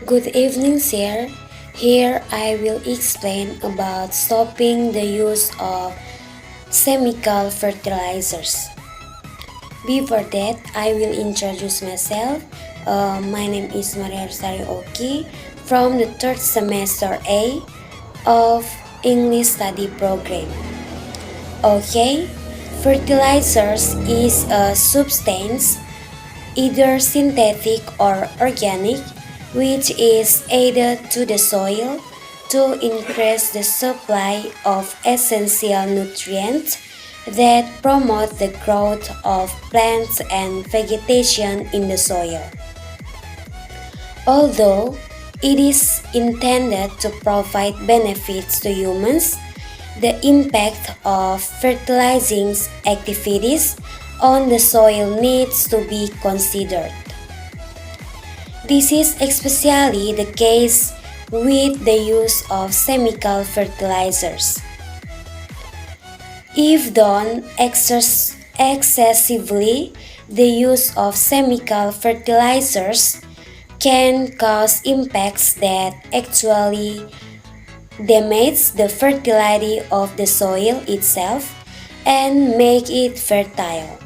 Good evening, sir. Here I will explain about stopping the use of chemical fertilizers. Before that, I will introduce myself. My name is Rosari Oki from the third semester A of English study program. Okay, fertilizers is a substance, either synthetic or organic, which is added to the soil to increase the supply of essential nutrients that promote the growth of plants and vegetation in the soil. Although it is intended to provide benefits to humans, the impact of fertilizing activities on the soil needs to be considered. This is especially the case with the use of chemical fertilizers. If done excessively, the use of chemical fertilizers can cause impacts that actually damage the fertility of the soil itself and make it fertile.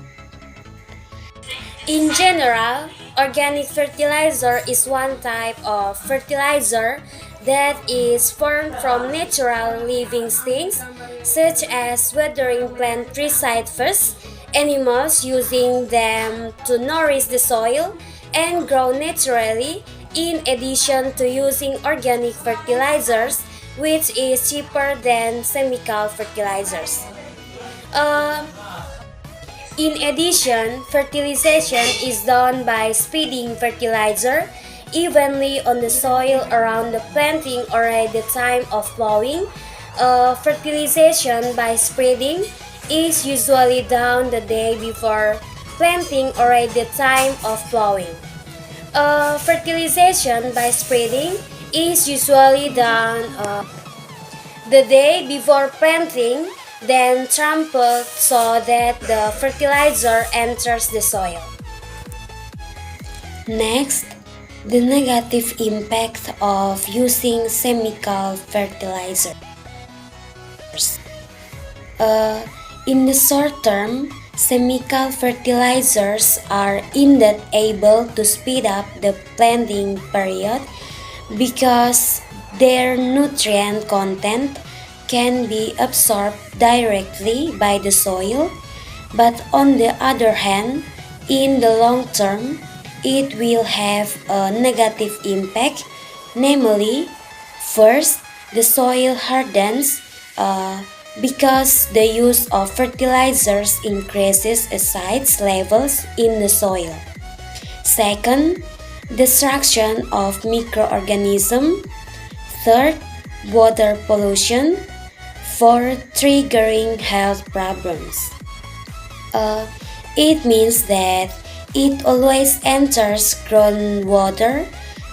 In general, organic fertilizer is one type of fertilizer that is formed from natural living things such as watering plant preside first, animals using them to nourish the soil and grow naturally, in addition to using organic fertilizers, which is cheaper than chemical fertilizers. Uh, in addition, fertilization is done by spreading fertilizer evenly on the soil around the planting or at the time of plowing. Fertilization by spreading is usually done the day before planting or at the time of plowing. Fertilization by spreading is usually done the day before planting, then trampled so that the fertilizer enters the soil. Next, the negative impact of using chemical fertilizers. In the short term, chemical fertilizers are indeed able to speed up the planting period because their nutrient content can be absorbed directly by the soil, but on the other hand, in the long term, it will have a negative impact, namely, first, the soil hardens because the use of fertilizers increases acid levels in the soil. Second, destruction of microorganisms. Third, water pollution. Fourth, triggering health problems. It means that it always enters groundwater.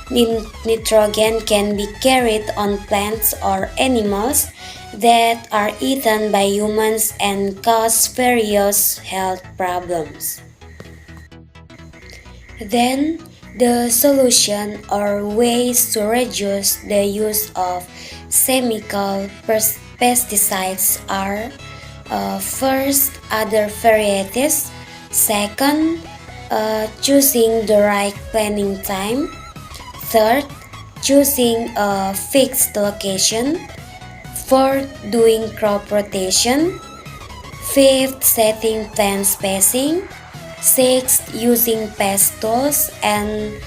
Nitrogen can be carried on plants or animals that are eaten by humans and cause various health problems. Then, the solution or ways to reduce the use of chemical pesticides are first, other varieties, second, choosing the right planting time, third, choosing a fixed location, fourth, doing crop rotation, fifth, setting plant spacing, sixth, using pest tools, and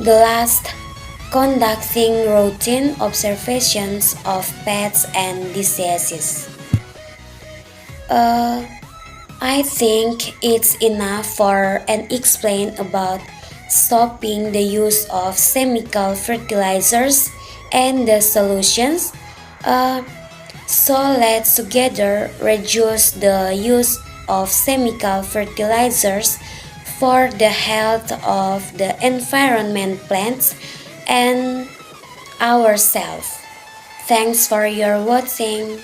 the last, conducting routine observations of pests and diseases. I think it's enough for and explain about stopping the use of chemical fertilizers and the solutions. So let's together reduce the use of chemical fertilizers for the health of the environment, plants, and ourselves. Thanks for your watching.